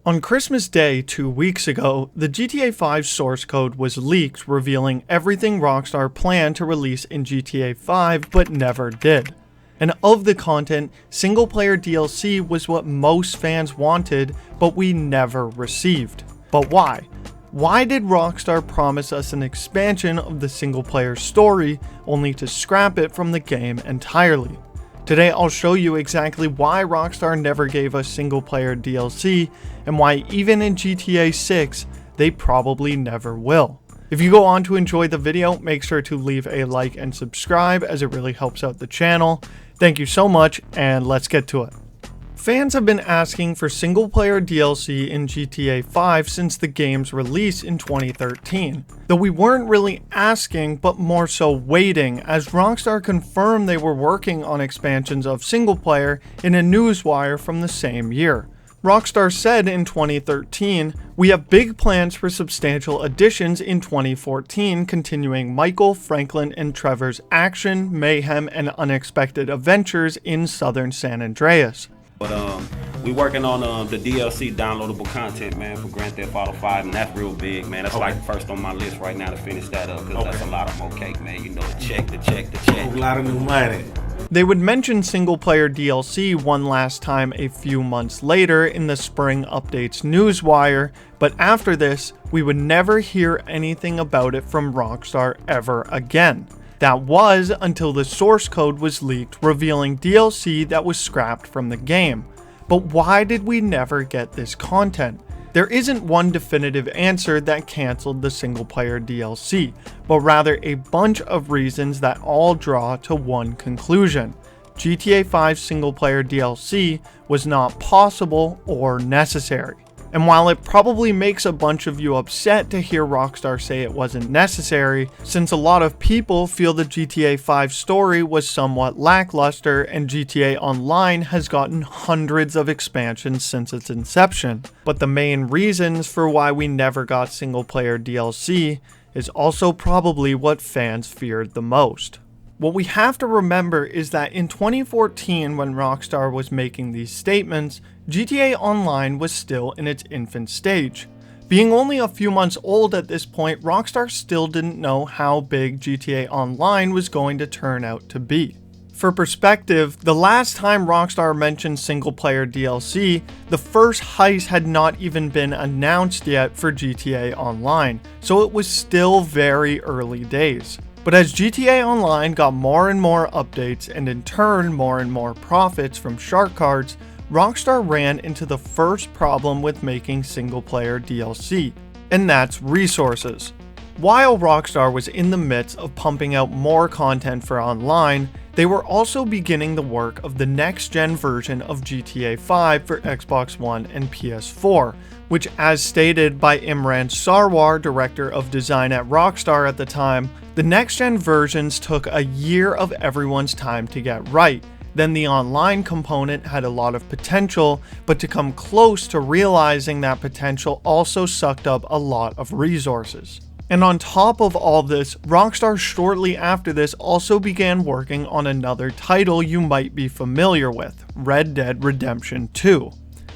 On Christmas Day 2 weeks ago, the GTA 5 source code was leaked, revealing everything Rockstar planned to release in GTA 5 but never did. And of the content, single-player DLC was what most fans wanted, but we never received. But why? Why did Rockstar promise us an expansion of the single-player story, only to scrap it from the game entirely? Today I'll show you exactly why Rockstar never gave us single-player DLC, and why even in GTA 6, they probably never will. If you go on to enjoy the video, make sure to leave a like and subscribe, as it really helps out the channel. Thank you so much, and let's get to it. Fans have been asking for single-player DLC in GTA 5 since the game's release in 2013. Though we weren't really asking, but more so waiting, as Rockstar confirmed they were working on expansions of single-player in a newswire from the same year. Rockstar said in 2013, "We have big plans for substantial additions in 2014, continuing Michael, Franklin, and Trevor's action, mayhem, and unexpected adventures in southern San Andreas." But we working on the DLC downloadable content, man, for Grand Theft Auto 5, and that's real big, man. That's like first on my list right now to finish that up, because that's a lot of more cake, man. You know, the check. A lot of new money. They would mention single-player DLC one last time a few months later in the Spring Updates newswire, but after this, we would never hear anything about it from Rockstar ever again. That was until the source code was leaked, revealing DLC that was scrapped from the game. But why did we never get this content? There isn't one definitive answer that cancelled the single-player DLC, but rather a bunch of reasons that all draw to one conclusion: GTA 5 single-player DLC was not possible or necessary. And while it probably makes a bunch of you upset to hear Rockstar say it wasn't necessary, since a lot of people feel the GTA 5 story was somewhat lackluster and GTA Online has gotten hundreds of expansions since its inception. But the main reasons for why we never got single-player DLC is also probably what fans feared the most. What we have to remember is that in 2014, when Rockstar was making these statements, GTA Online was still in its infant stage. Being only a few months old at this point, Rockstar still didn't know how big GTA Online was going to turn out to be. For perspective, the last time Rockstar mentioned single-player DLC, the first heist had not even been announced yet for GTA Online, so it was still very early days. But as GTA Online got more and more updates, and in turn more and more profits from shark cards, Rockstar ran into the first problem with making single-player DLC, and that's resources. While Rockstar was in the midst of pumping out more content for online, they were also beginning the work of the next-gen version of GTA 5 for Xbox One and PS4, which, as stated by Imran Sarwar, director of design at Rockstar at the time, the next-gen versions took a year of everyone's time to get right. Then the online component had a lot of potential, but to come close to realizing that potential also sucked up a lot of resources. And on top of all this, Rockstar shortly after this also began working on another title you might be familiar with, Red Dead Redemption 2.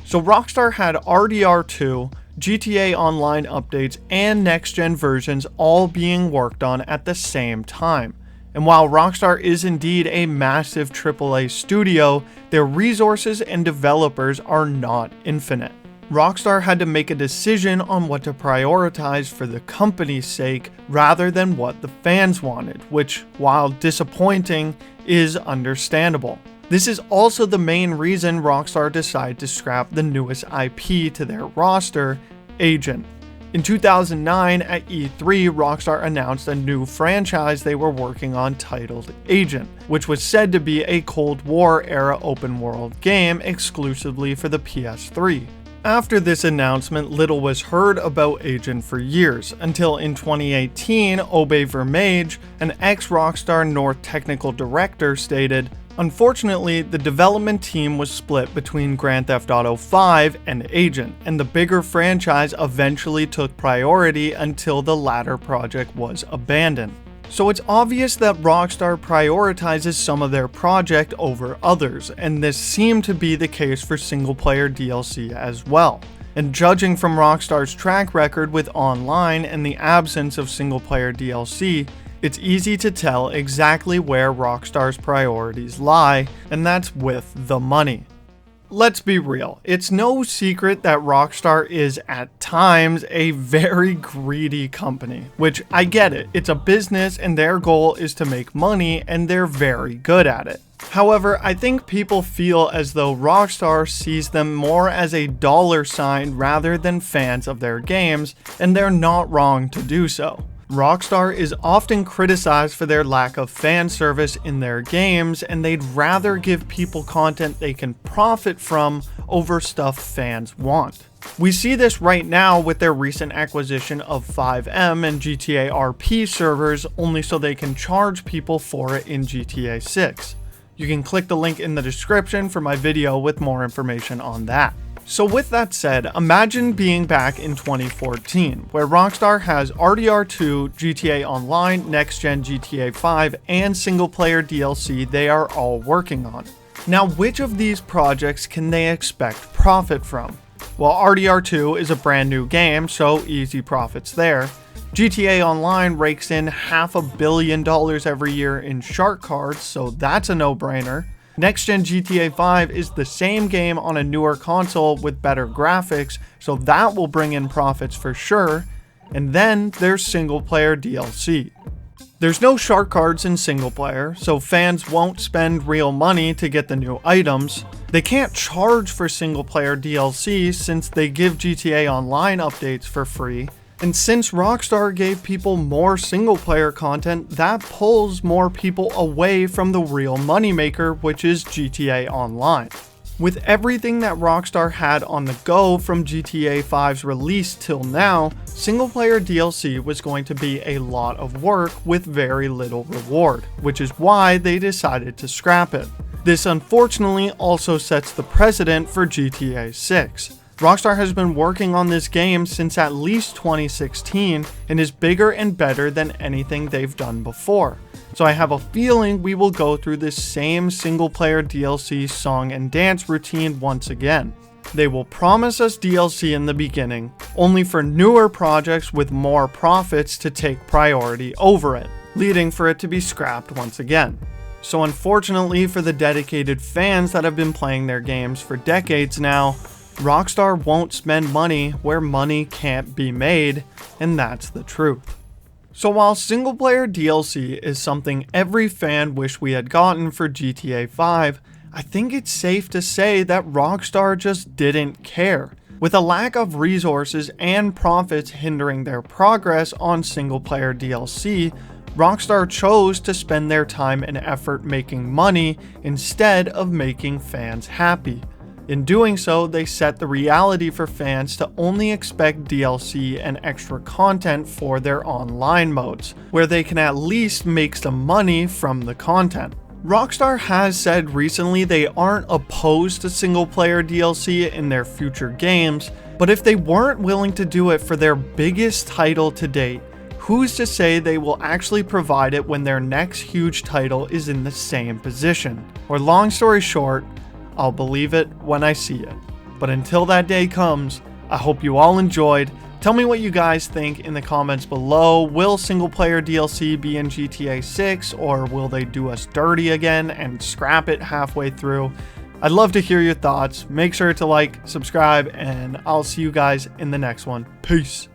So Rockstar had RDR 2, GTA Online updates, and next-gen versions all being worked on at the same time. And while Rockstar is indeed a massive AAA studio, their resources and developers are not infinite. Rockstar had to make a decision on what to prioritize for the company's sake rather than what the fans wanted, which, while disappointing, is understandable. This is also the main reason Rockstar decided to scrap the newest IP to their roster, Agent. In 2009 at E3, Rockstar announced a new franchise they were working on titled Agent, which was said to be a Cold War era open world game exclusively for the PS3. After this announcement, little was heard about Agent for years, until in 2018, Obe Vermage, an ex-Rockstar North technical director, stated, "Unfortunately, the development team was split between Grand Theft Auto 5 and Agent, and the bigger franchise eventually took priority until the latter project was abandoned." So it's obvious that Rockstar prioritizes some of their project over others, and this seemed to be the case for single-player DLC as well. And judging from Rockstar's track record with online and the absence of single-player DLC, it's easy to tell exactly where Rockstar's priorities lie, and that's with the money. Let's be real, it's no secret that Rockstar is, at times, a very greedy company. Which, I get it, it's a business and their goal is to make money, and they're very good at it. However, I think people feel as though Rockstar sees them more as a dollar sign rather than fans of their games, and they're not wrong to do so. Rockstar is often criticized for their lack of fan service in their games, and they'd rather give people content they can profit from over stuff fans want. We see this right now with their recent acquisition of 5M and GTA RP servers, only so they can charge people for it in GTA 6. You can click the link in the description for my video with more information on that. So with that said, imagine being back in 2014, where Rockstar has RDR2, GTA Online, Next Gen GTA 5, and single-player DLC they are all working on. Now, which of these projects can they expect profit from? Well, RDR2 is a brand new game, so easy profits there. GTA Online rakes in $500 million every year in shark cards, so that's a no-brainer. Next Gen GTA 5 is the same game on a newer console with better graphics, so that will bring in profits for sure. And then there's single player DLC. There's no shark cards in single player, so fans won't spend real money to get the new items. They can't charge for single player DLC since they give GTA Online updates for free. And since Rockstar gave people more single-player content, that pulls more people away from the real moneymaker, which is GTA Online. With everything that Rockstar had on the go from GTA 5's release till now, single-player DLC was going to be a lot of work with very little reward, which is why they decided to scrap it. This unfortunately also sets the precedent for GTA 6. Rockstar has been working on this game since at least 2016 and is bigger and better than anything they've done before. So I have a feeling we will go through this same single player DLC song and dance routine once again. They will promise us DLC in the beginning, only for newer projects with more profits to take priority over it, leading for it to be scrapped once again. So unfortunately for the dedicated fans that have been playing their games for decades now, Rockstar won't spend money where money can't be made, and that's the truth. So while single player DLC is something every fan wished we had gotten for GTA 5, I think it's safe to say that Rockstar just didn't care. With a lack of resources and profits hindering their progress on single player DLC, Rockstar chose to spend their time and effort making money instead of making fans happy. In doing so, they set the reality for fans to only expect DLC and extra content for their online modes, where they can at least make some money from the content. Rockstar has said recently they aren't opposed to single-player DLC in their future games, but if they weren't willing to do it for their biggest title to date, who's to say they will actually provide it when their next huge title is in the same position? Or long story short, I'll believe it when I see it. But until that day comes, I hope you all enjoyed. Tell me what you guys think in the comments below. Will single player DLC be in GTA 6, or will they do us dirty again and scrap it halfway through? I'd love to hear your thoughts. Make sure to like, subscribe, and I'll see you guys in the next one. Peace.